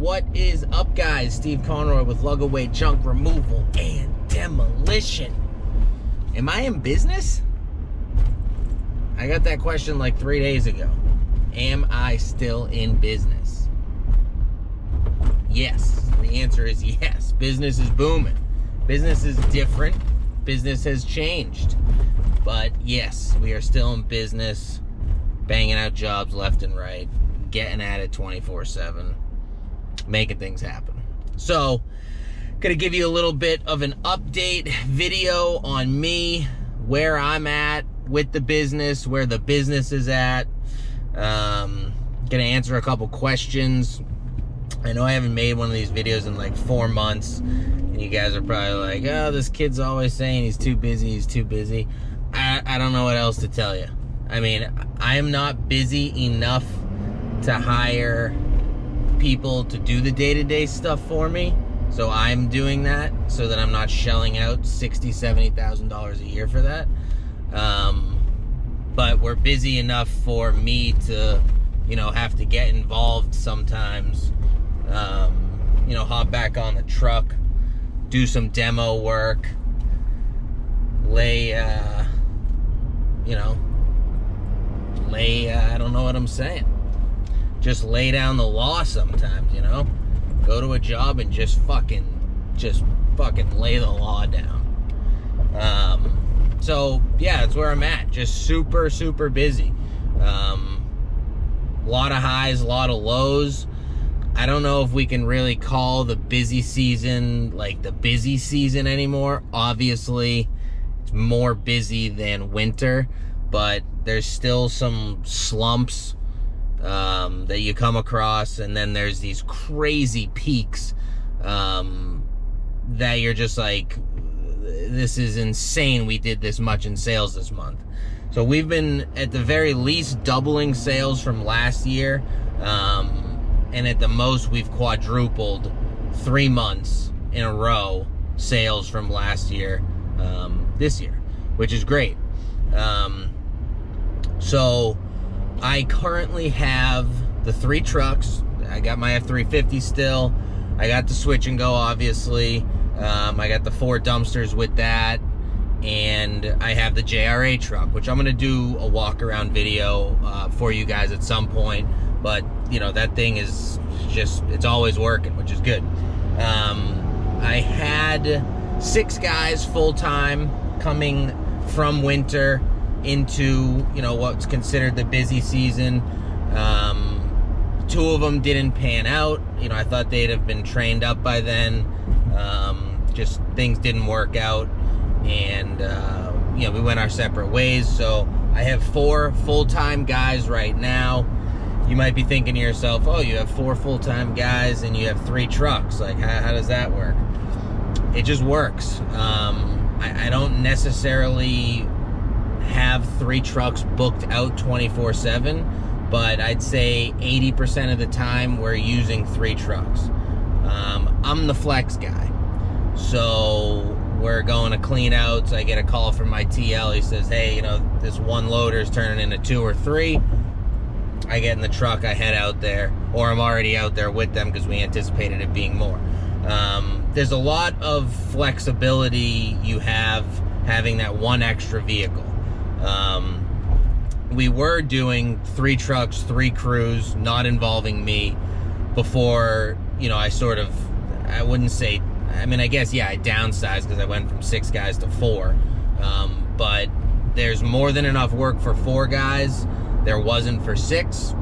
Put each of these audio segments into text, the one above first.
What is up, guys? Steve Conroy with Lug Away Junk Removal and Demolition. Am I in business? I got that question like 3 days ago. Am I still in business? Yes. The answer is yes. Business is booming. Business is different. Business has changed. But yes, we are still in business, banging out jobs left and right, getting at it 24/7. Making things happen. So, gonna give you a little bit of an update video on me, where I'm at with the business, where the business is at. Gonna answer a couple questions. I know I haven't made one of these videos in like 4 months, and you guys are probably like, oh, this kid's always saying he's too busy. I don't know what else to tell you. I mean, I'm not busy enough to hire people to do the day-to-day stuff for me, so I'm doing that so that I'm not shelling out $60,000, $70,000 a year for that. But we're busy enough for me to, have to get involved sometimes. Hop back on the truck, do some demo work, I don't know what I'm saying. Just lay down the law sometimes, Go to a job and just fucking lay the law down. So, yeah, that's where I'm at. Just super, super busy. A lot of highs, a lot of lows. I don't know if we can really call the busy season like the busy season anymore. Obviously, it's more busy than winter, but there's still some slumps that you come across, and then there's these crazy peaks that you're just like, this is insane, we did this much in sales this month. So we've been at the very least doubling sales from last year, and at the most we've quadrupled 3 months in a row sales from last year this year, which is great. So I currently have the 3 trucks. I got my F350 still. I got the switch and go, obviously. I got the 4 dumpsters with that. And I have the JRA truck, which I'm going to do a walk around video for you guys at some point. But, that thing is just, it's always working, which is good. I had 6 guys full-time coming from winter into, what's considered the busy season. 2 of them didn't pan out. I thought they'd have been trained up by then. Just things didn't work out, and we went our separate ways. So I have 4 full-time guys right now. You might be thinking to yourself, oh, you have 4 full-time guys and you have 3 trucks. Like, how does that work? It just works. I don't necessarily have 3 trucks booked out 24/7, but I'd say 80% of the time we're using 3 trucks. I'm the flex guy, so we're going to clean outs. I get a call from my TL. He says, hey, this one loader is turning into 2 or 3. I get in the truck, I head out there, or I'm already out there with them because we anticipated it being more. There's a lot of flexibility you have having that 1 extra vehicle. We were doing 3 trucks, 3 crews, not involving me before, I wouldn't say, I guess, yeah, I downsized because I went from 6 guys to 4. But there's more than enough work for 4 guys. There wasn't for 6.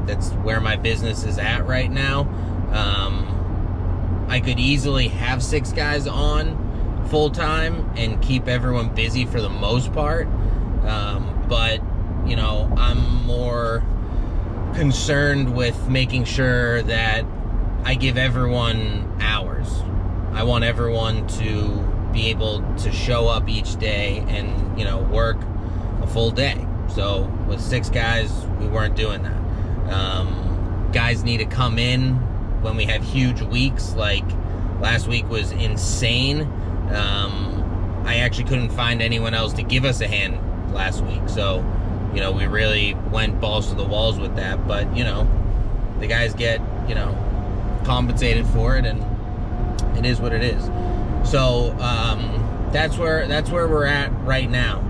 That's where my business is at right now. I could easily have 6 guys on full-time and keep everyone busy for the most part. But, I'm more concerned with making sure that I give everyone hours. I want everyone to be able to show up each day and, work a full day. So with 6 guys, we weren't doing that. Guys need to come in when we have huge weeks. Like last week was insane. I actually couldn't find anyone else to give us a hand last week. So, we really went balls to the walls with that. But, the guys get, compensated for it, and it is what it is. So that's where we're at right now.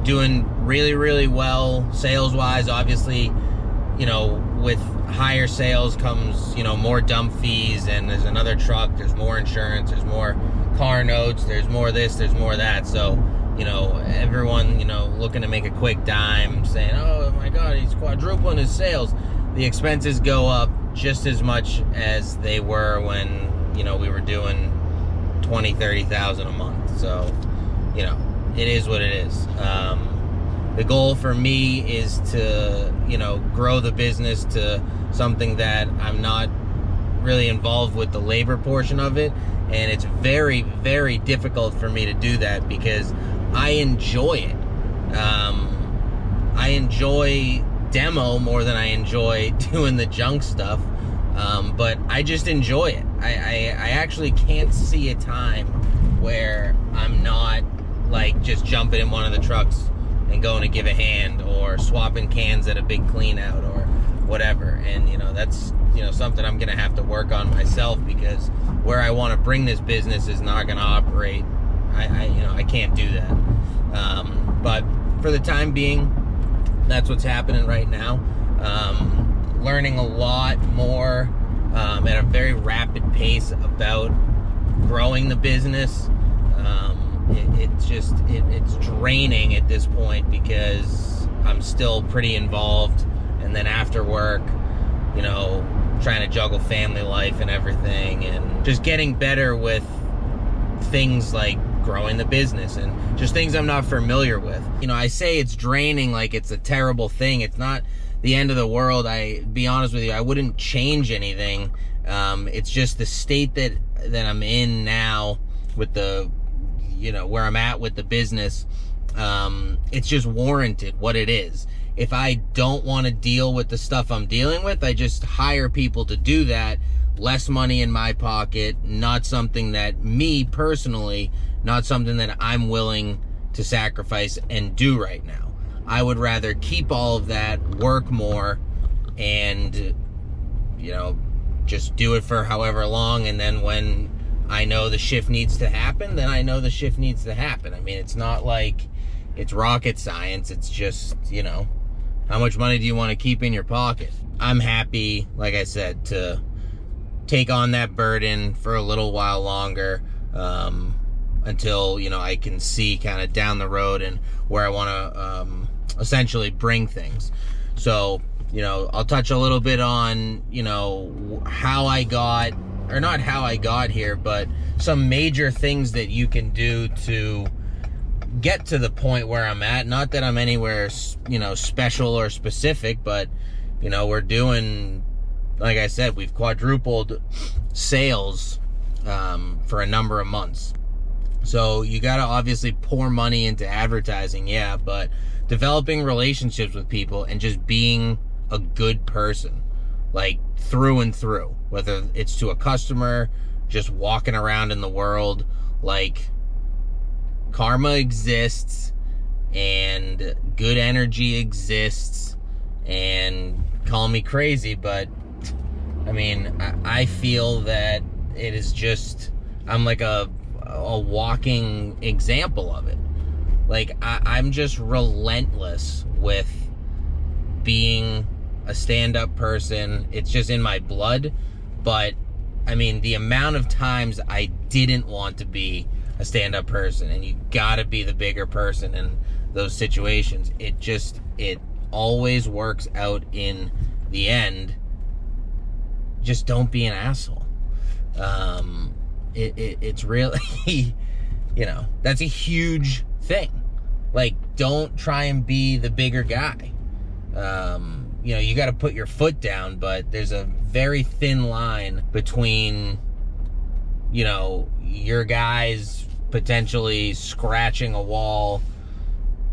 Doing really, really well sales wise. Obviously, you know, with higher sales comes, you know, more dump fees, and there's another truck, there's more insurance, there's more car notes, there's more this, there's more that. So, you know, everyone, you know, looking to make a quick dime, saying, oh my God, he's quadrupling his sales. The expenses go up just as much as they were when, you know, we were doing 20, 30,000 a month. So, you know, it is what it is. The goal for me is to, you know, grow the business to something that I'm not really involved with the labor portion of it. And it's very, very difficult for me to do that because I enjoy it. I enjoy demo more than I enjoy doing the junk stuff. But I just enjoy it. I actually can't see a time where I'm not like just jumping in one of the trucks and going to give a hand, or swapping cans at a big clean out, or whatever. And, you know, that's, you know, something I'm going to have to work on myself, because where I want to bring this business is not going to operate. I can't do that. But for the time being, that's what's happening right now. Learning a lot more at a very rapid pace about growing the business. It's draining at this point because I'm still pretty involved, and then after work, you know, trying to juggle family life and everything, and just getting better with things like growing the business and just things I'm not familiar with. You know, I say it's draining like it's a terrible thing. It's not the end of the world. Be honest with you, I wouldn't change anything. It's just the state that I'm in now with the, you know, where I'm at with the business. It's just warranted what it is. If I don't want to deal with the stuff I'm dealing with, I just hire people to do that. Less money in my pocket, not something that me personally, not something that I'm willing to sacrifice and do right now. I would rather keep all of that, work more, and, you know, just do it for however long, and then when I know the shift needs to happen, then I know the shift needs to happen. I mean, it's not like it's rocket science. It's just, you know, how much money do you want to keep in your pocket? I'm happy, like I said, to take on that burden for a little while longer, until, you know, I can see kind of down the road and where I want to essentially bring things. So, you know, I'll touch a little bit on, you know, how I got, or not how I got here, but some major things that you can do to get to the point where I'm at. Not that I'm anywhere, you know, special or specific, but, you know, we're doing, like I said, we've quadrupled sales for a number of months. So you got to obviously pour money into advertising, yeah, but developing relationships with people and just being a good person, like through and through, whether it's to a customer, just walking around in the world, like karma exists and good energy exists, and call me crazy, but I mean, I feel that it is just, I'm like a walking example of it. Like, I'm just relentless with being a stand-up person. It's just in my blood. But I mean, the amount of times I didn't want to be a stand-up person, and you gotta be the bigger person in those situations, it always works out in the end. Just don't be an asshole. It's really, you know, that's a huge thing. Like, don't try and be the bigger guy. You know, you got to put your foot down, but there's a very thin line between, you know, your guys potentially scratching a wall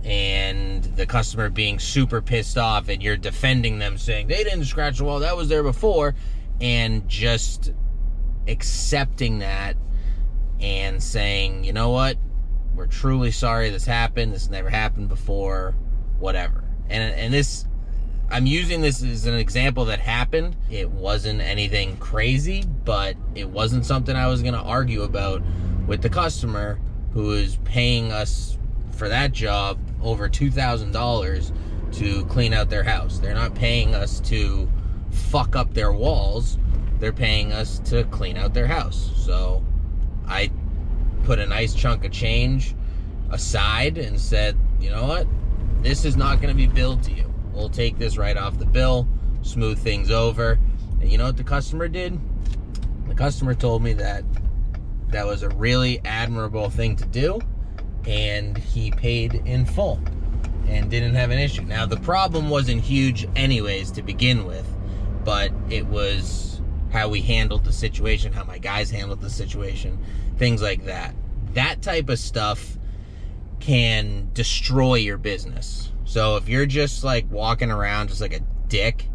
and the customer being super pissed off, and you're defending them saying they didn't scratch the wall, that was there before, and just accepting that and saying, you know what, we're truly sorry this happened, this never happened before, whatever. And this, I'm using this as an example that happened. It wasn't anything crazy, but it wasn't something I was gonna argue about with the customer who is paying us for that job over $2,000 to clean out their house. They're not paying us to fuck up their walls. They're paying us to clean out their house. So I put a nice chunk of change aside and said, you know what? This is not gonna be billed to you. We'll take this right off the bill, smooth things over. And you know what the customer did? The customer told me that that was a really admirable thing to do, and he paid in full and didn't have an issue. Now, the problem wasn't huge anyways to begin with, but it was how we handled the situation, how my guys handled the situation, things like that. That type of stuff can destroy your business. So if you're just like walking around just like a dick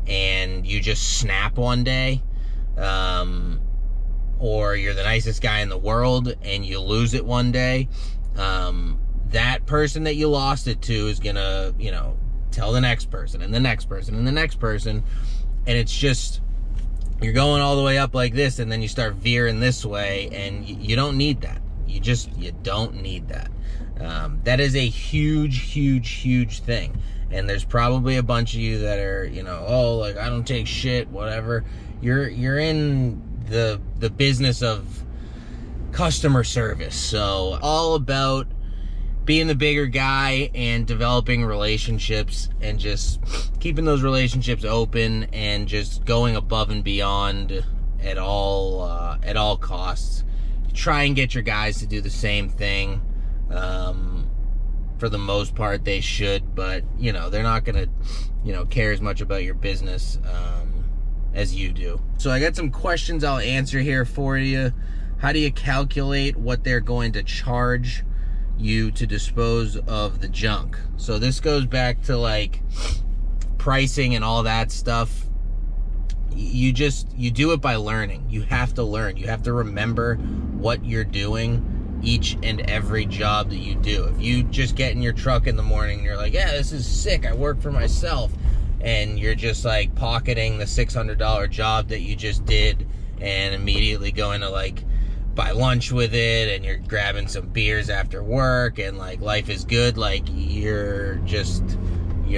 and you just snap one day, or you're the nicest guy in the world and you lose it one day, that person that you lost it to is gonna, you know, tell the next person and the next person and the next person, and it's just, you're going all the way up like this and then you start veering this way, and you don't need that. You don't need that. That is a huge thing. And there's probably a bunch of you that are, you know, oh, like, I don't take shit, whatever. You're in the business of customer service. So all about being the bigger guy and developing relationships and just keeping those relationships open and just going above and beyond at all costs. Try and get your guys to do the same thing. For the most part, they should, but, you know, they're not gonna, you know, care as much about your business as you do. So I got some questions I'll answer here for you. How do you calculate what they're going to charge you to dispose of the junk? So this goes back to like pricing and all that stuff. You do it by learning. You have to learn. You have to remember what you're doing each and every job that you do. If you just get in your truck in the morning and you're like, yeah, this is sick, I work for myself, and you're just like pocketing the $600 job that you just did and immediately going to like buy lunch with it, and you're grabbing some beers after work and like life is good, like you're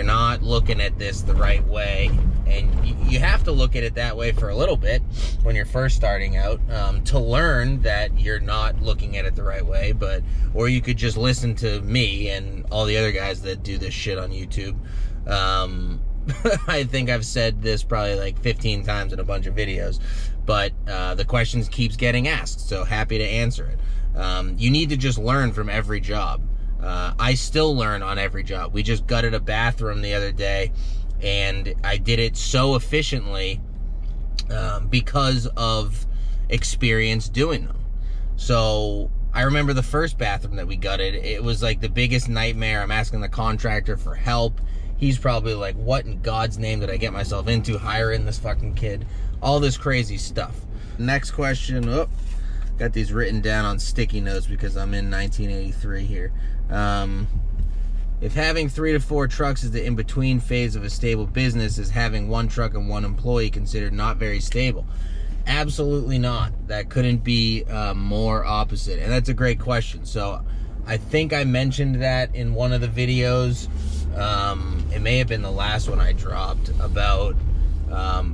not looking at this the right way. And you have to look at it that way for a little bit when you're first starting out, to learn that you're not looking at it the right way. Or you could just listen to me and all the other guys that do this shit on YouTube. I think I've said this probably like 15 times in a bunch of videos, but the questions keeps getting asked, so happy to answer it. You need to just learn from every job. I still learn on every job. We just gutted a bathroom the other day, and I did it so efficiently because of experience doing them. So I remember the first bathroom that we gutted, it was like the biggest nightmare. I'm asking the contractor for help. He's probably like, what in God's name did I get myself into hiring this fucking kid? All this crazy stuff. Next question. Oh, got these written down on sticky notes because I'm in 1983 here. If having 3 to 4 trucks is the in-between phase of a stable business, is having 1 truck and 1 employee considered not very stable? Absolutely not. That couldn't be more opposite. And that's a great question. So I think I mentioned that in one of the videos. It may have been the last one I dropped about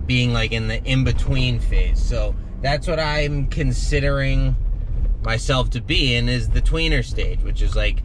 being like in the in-between phase. So that's what I'm considering myself to be in, is the tweener stage, which is like,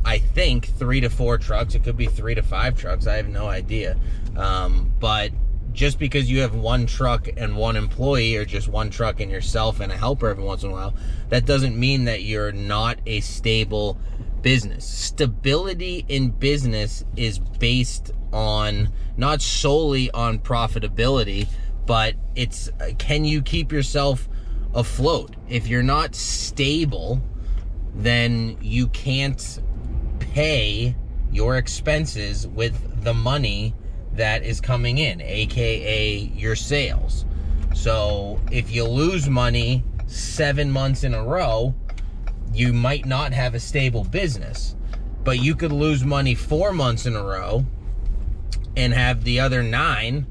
I think 3 to 4 trucks. It could be 3 to 5 trucks. I have no idea. But just because you have 1 truck and 1 employee, or just 1 truck and yourself and a helper every once in a while, that doesn't mean that you're not a stable business. Stability in business is based on, not solely on profitability, but it's, can you keep yourself afloat? If you're not stable, then you can't pay your expenses with the money that is coming in, aka your sales. So if you lose money 7 months in a row, you might not have a stable business. But you could lose money 4 months in a row and have the other 9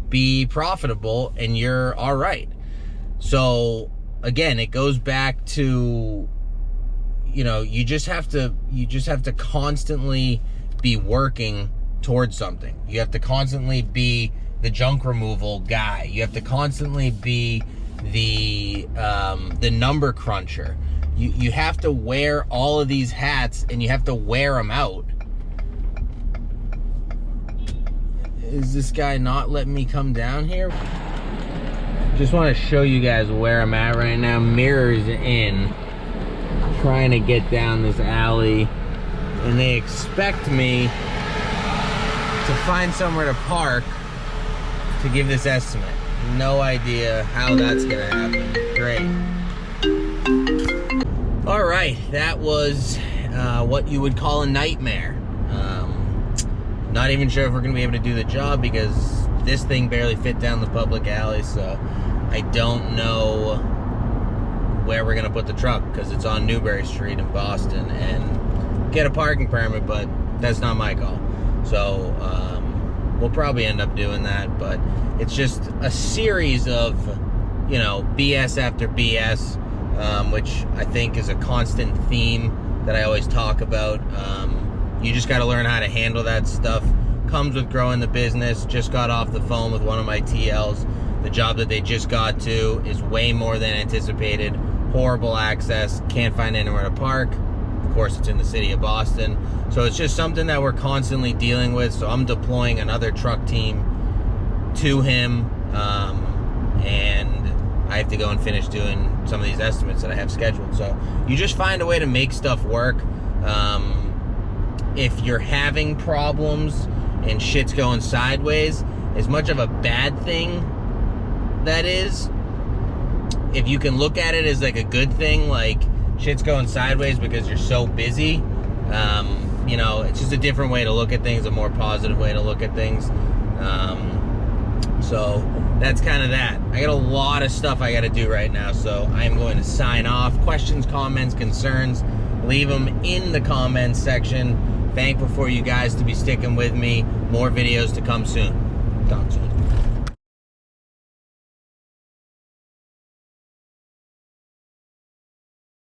be profitable, and you're all right. So again, it goes back to, you know, you just have to constantly be working towards something. You have to constantly be the junk removal guy. You have to constantly be the number cruncher. You have to wear all of these hats, and you have to wear them out. Is this guy not letting me come down here? Just want to show you guys where I'm at right now. Mirrors in, trying to get down this alley, and they expect me to find somewhere to park to give this estimate. No idea how that's gonna happen. Great. All right, that was what you would call a nightmare. Not even sure if we're gonna be able to do the job because this thing barely fit down the public alley, so I don't know where we're gonna put the truck because it's on Newbury Street in Boston, and get a parking permit, but that's not my call. So we'll probably end up doing that, but it's just a series of, you know, BS after BS, which I think is a constant theme that I always talk about. You just got to learn how to handle that stuff. Comes with growing the business. Just got off the phone with one of my TLs. The job that they just got to is way more than anticipated. Horrible access. Can't find anywhere to park. Of course, it's in the city of Boston. So it's just something that we're constantly dealing with. So I'm deploying another truck team to him. And I have to go and finish doing some of these estimates that I have scheduled. So you just find a way to make stuff work. If you're having problems and shit's going sideways, as much of a bad thing that is, if you can look at it as like a good thing, like shit's going sideways because you're so busy, you know, it's just a different way to look at things, a more positive way to look at things. So that's kind of that. I got a lot of stuff I got to do right now, so I am going to sign off. Questions, comments, concerns, leave them in the comments section. Thankful for you guys to be sticking with me. More videos to come soon. Talk soon.